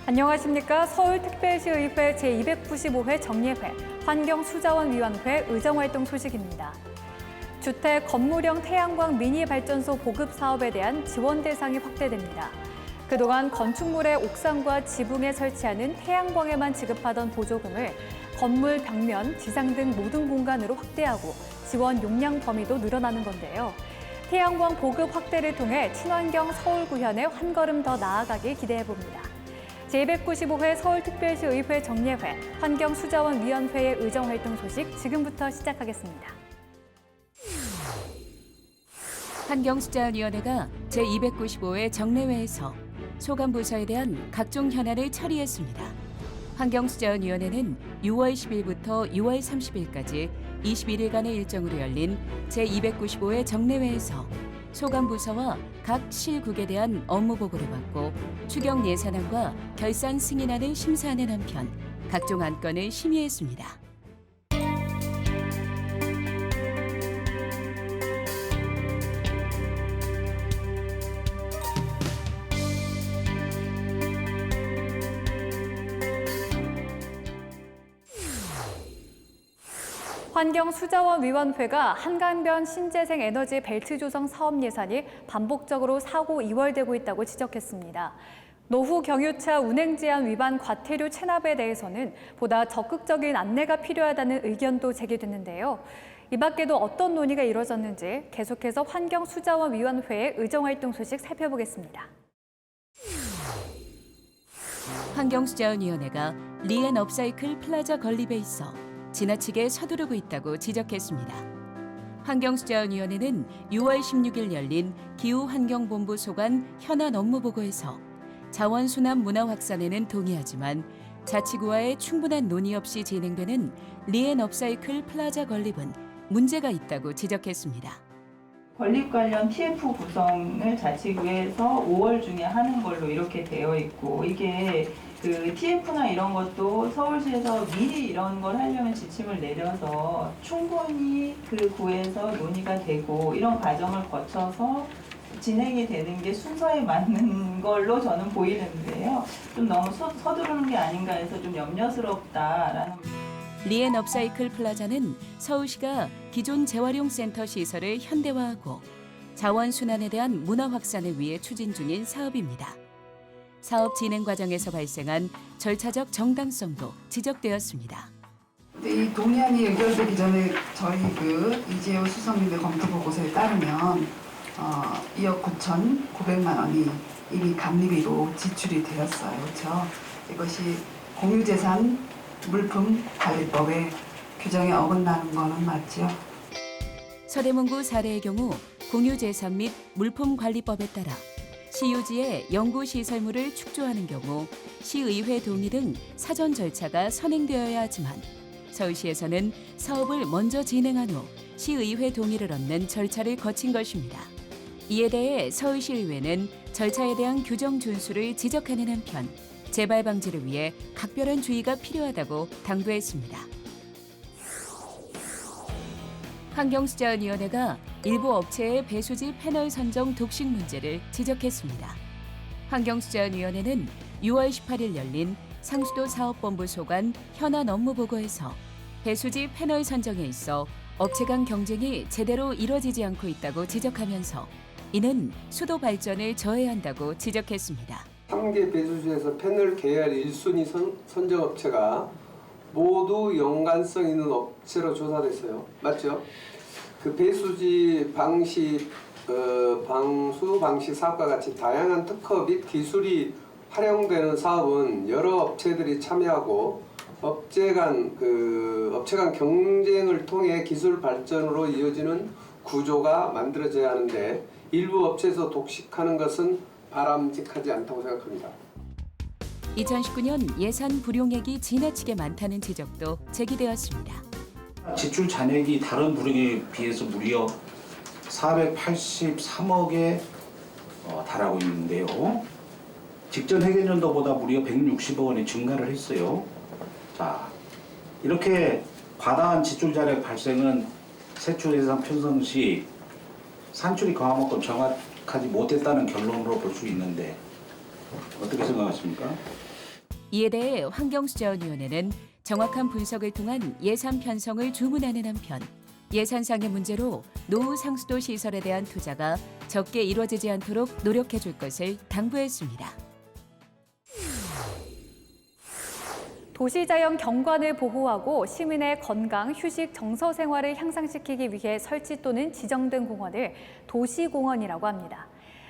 안녕하십니까. 서울특별시의회 제295회 정례회 환경수자원위원회 의정활동 소식입니다. 주택 건물형 태양광 미니 발전소 보급 사업에 대한 지원 대상이 확대됩니다. 그동안 건축물의 옥상과 지붕에 설치하는 태양광에만 지급하던 보조금을 건물 벽면, 지상 등 모든 공간으로 확대하고 지원 용량 범위도 늘어나는 건데요. 태양광 보급 확대를 통해 친환경 서울 구현에 한 걸음 더 나아가길 기대해봅니다. 제295회 서울특별시의회 정례회 환경수자원위원회의 의정활동 소식 지금부터 시작하겠습니다. 환경수자원위원회가 제295회 정례회에서 소관부서에 대한 각종 현안을 처리했습니다. 환경수자원위원회는 6월 10일부터 6월 30일까지 21일간의 일정으로 열린 제295회 정례회에서 소관부서와 각 실국에 대한 업무 보고를 받고 추경 예산안과 결산 승인안을 심사하는 한편 각종 안건을 심의했습니다. 환경수자원위원회가 한강변 신재생 에너지 벨트 조성 사업 예산이 반복적으로 사고 이월되고 있다고 지적했습니다. 노후 경유차 운행 제한 위반 과태료 체납에 대해서는 보다 적극적인 안내가 필요하다는 의견도 제기됐는데요. 이 밖에도 어떤 논의가 이뤄졌는지 계속해서 환경수자원위원회의 의정활동 소식 살펴보겠습니다. 환경수자원위원회가 리앤업사이클 플라자 건립에 있어 지나치게 서두르고 있다고 지적했습니다. 환경수자원위원회는 6월 16일 열린 기후환경본부 소관 현안 업무보고에서 자원순환 문화 확산에는 동의하지만 자치구와의 충분한 논의 없이 진행되는 리앤업사이클 플라자 건립은 문제가 있다고 지적했습니다. 건립 관련 TF 구성을 자치구에서 5월 중에 하는 걸로 이렇게 되어 있고, 이게 그 TF나 이런 것도 서울시에서 미리 이런 걸 하려면 지침을 내려서 충분히 그 구에서 논의가 되고 이런 과정을 거쳐서 진행이 되는 게 순서에 맞는 걸로 저는 보이는데요. 좀 너무 서두르는 게 아닌가 해서 좀 염려스럽다라는. 리앤업사이클 플라자는 서울시가 기존 재활용센터 시설을 현대화하고 자원순환에 대한 문화 확산을 위해 추진 중인 사업입니다. 사업 진행 과정에서 발생한 절차적 정당성도 지적되었습니다. 이 동의안이 의결되기 전에 저희 이재호 수석님의 검토 보고서에 따르면 2억 9,900만 원이 이미 감리비로 지출이 되었어요. 그렇죠? 이것이 공유재산 물품관리법의 규정에 어긋나는 거는 맞죠? 서대문구 사례의 경우 공유재산 및 물품관리법에 따라 시유지에 연구시설물을 축조하는 경우 시의회 동의 등 사전 절차가 선행되어야 하지만 서울시에서는 사업을 먼저 진행한 후 시의회 동의를 얻는 절차를 거친 것입니다. 이에 대해 서울시의회는 절차에 대한 규정 준수를 지적하는 한편 재발 방지를 위해 각별한 주의가 필요하다고 당부했습니다. 환경수자원위원회가 일부 업체의 배수지 패널 선정 독식 문제를 지적했습니다. 환경수자원위원회는 6월 18일 열린 상수도 사업본부 소관 현안 업무보고에서 배수지 패널 선정에 있어 업체 간 경쟁이 제대로 이뤄지지 않고 있다고 지적하면서 이는 수도 발전을 저해한다고 지적했습니다. 3개 배수지에서 패널 계열 1순위 선정업체가 모두 연관성 있는 업체로 조사됐어요. 맞죠? 그 배수지 방식, 방수 방식 사업과 같이 다양한 특허 및 기술이 활용되는 사업은 여러 업체들이 참여하고 업체 간 경쟁을 통해 기술 발전으로 이어지는 구조가 만들어져야 하는데 일부 업체에서 독식하는 것은 바람직하지 않다고 생각합니다. 2019년 예산 불용액이 지나치게 많다는 지적도 제기되었습니다. 지출 잔액이 다른 불용에 비해서 무려 483억에 달하고 있는데요. 직전 회계연도보다 무려 160억 원이 증가를 했어요. 자, 이렇게 과다한 지출 잔액 발생은 세출 예산 편성 시 산출이 과목은 정확하지 못했다는 결론으로 볼 수 있는데 어떻게 생각하십니까? 이에 대해 환경수자원위원회는 정확한 분석을 통한 예산 편성을 주문하는 한편 예산상의 문제로 노후 상수도 시설에 대한 투자가 적게 이루어지지 않도록 노력해 줄 것을 당부했습니다. 도시자연 경관을 보호하고 시민의 건강, 휴식, 정서 생활을 향상시키기 위해 설치 또는 지정된 공원을 도시공원이라고 합니다.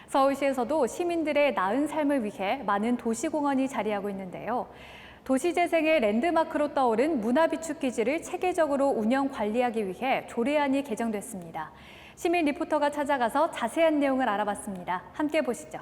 서울시에서도 시민들의 나은 삶을 위해 많은 도시공원이 자리하고 있는데요. 도시재생의 랜드마크로 떠오른 문화비축기지를 체계적으로 운영 관리하기 위해 조례안이 개정됐습니다. 시민 리포터가 찾아가서 자세한 내용을 알아봤습니다. 함께 보시죠.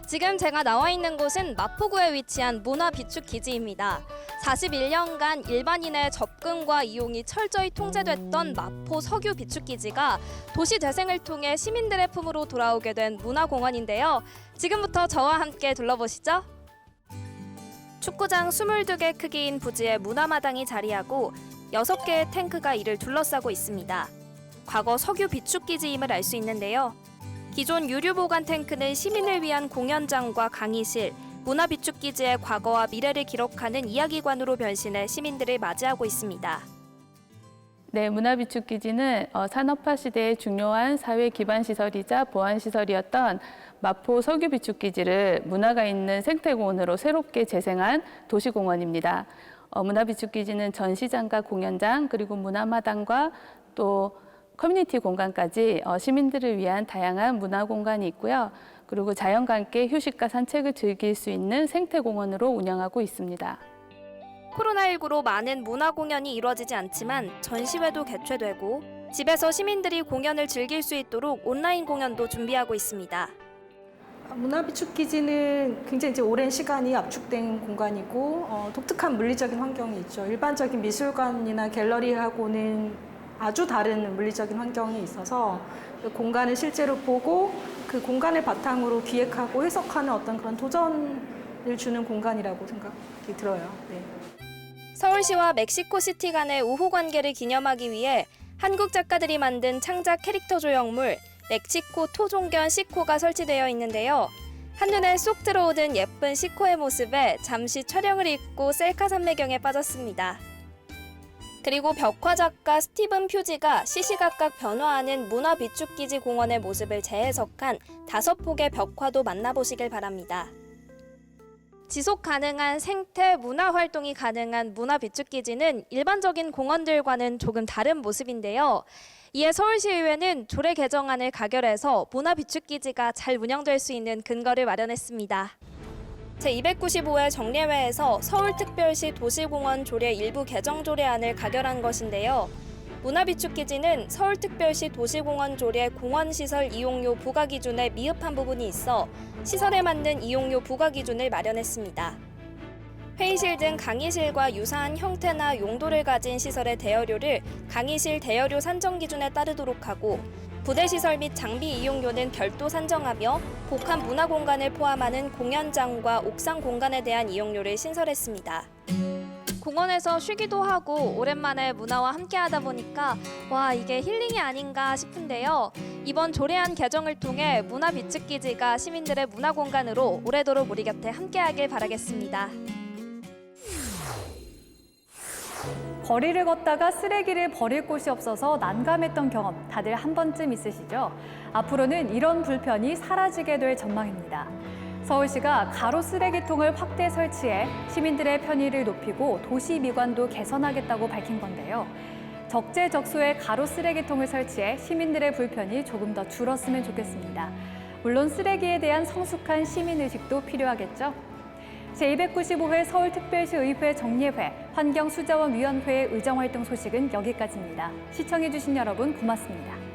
지금 제가 나와 있는 곳은 마포구에 위치한 문화비축기지입니다. 41년간 일반인의 접근과 이용이 철저히 통제됐던 마포 석유 비축기지가 도시 재생을 통해 시민들의 품으로 돌아오게 된 문화공원인데요. 지금부터 저와 함께 둘러보시죠. 축구장 22개 크기인 부지에 문화마당이 자리하고 6개의 탱크가 이를 둘러싸고 있습니다. 과거 석유 비축기지임을 알 수 있는데요. 기존 유류 보관 탱크는 시민을 위한 공연장과 강의실, 문화비축기지의 과거와 미래를 기록하는 이야기관으로 변신해 시민들을 맞이하고 있습니다. 네, 문화비축기지는 산업화 시대의 중요한 사회 기반 시설이자 보안 시설이었던 마포 석유비축기지를 문화가 있는 생태공원으로 새롭게 재생한 도시공원입니다. 문화비축기지는 전시장과 공연장, 그리고 문화마당과 또 커뮤니티 공간까지 시민들을 위한 다양한 문화 공간이 있고요. 그리고 자연과 함께 휴식과 산책을 즐길 수 있는 생태공원으로 운영하고 있습니다. 코로나19로 많은 문화 공연이 이루어지지 않지만 전시회도 개최되고 집에서 시민들이 공연을 즐길 수 있도록 온라인 공연도 준비하고 있습니다. 문화비축기지는 굉장히 이제 오랜 시간이 압축된 공간이고 독특한 물리적인 환경이 있죠. 일반적인 미술관이나 갤러리하고는 아주 다른 물리적인 환경이 있어서 그 공간을 실제로 보고 그 공간을 바탕으로 기획하고 해석하는 어떤 그런 도전을 주는 공간이라고 생각이 들어요. 네. 서울시와 멕시코시티 간의 우호 관계를 기념하기 위해 한국 작가들이 만든 창작 캐릭터 조형물 멕시코 토종견 시코가 설치되어 있는데요. 한눈에 쏙 들어오는 예쁜 시코의 모습에 잠시 촬영을 잊고 셀카 산매경에 빠졌습니다. 그리고 벽화 작가 스티븐 퓨지가 시시각각 변화하는 문화비축기지 공원의 모습을 재해석한 5폭의 벽화도 만나보시길 바랍니다. 지속 가능한 생태 문화 활동이 가능한 문화비축기지는 일반적인 공원들과는 조금 다른 모습인데요. 이에 서울시의회는 조례 개정안을 가결해서 문화비축기지가 잘 운영될 수 있는 근거를 마련했습니다. 제295회 정례회에서 서울특별시 도시공원 조례 일부 개정 조례안을 가결한 것인데요. 문화비축기지는 서울특별시 도시공원 조례 공원시설 이용료 부과 기준에 미흡한 부분이 있어 시설에 맞는 이용료 부과 기준을 마련했습니다. 회의실 등 강의실과 유사한 형태나 용도를 가진 시설의 대여료를 강의실 대여료 산정 기준에 따르도록 하고 부대시설 및 장비 이용료는 별도 산정하며 복합 문화공간을 포함하는 공연장과 옥상 공간에 대한 이용료를 신설했습니다. 공원에서 쉬기도 하고 오랜만에 문화와 함께하다 보니까 와 이게 힐링이 아닌가 싶은데요. 이번 조례안 개정을 통해 문화비축기지가 시민들의 문화공간으로 오래도록 우리 곁에 함께하길 바라겠습니다. 거리를 걷다가 쓰레기를 버릴 곳이 없어서 난감했던 경험 다들 한 번쯤 있으시죠? 앞으로는 이런 불편이 사라지게 될 전망입니다. 서울시가 가로 쓰레기통을 확대 설치해 시민들의 편의를 높이고 도시 미관도 개선하겠다고 밝힌 건데요. 적재적소에 가로 쓰레기통을 설치해 시민들의 불편이 조금 더 줄었으면 좋겠습니다. 물론 쓰레기에 대한 성숙한 시민의식도 필요하겠죠? 제295회 서울특별시의회 정례회 환경수자원위원회의 의정활동 소식은 여기까지입니다. 시청해주신 여러분 고맙습니다.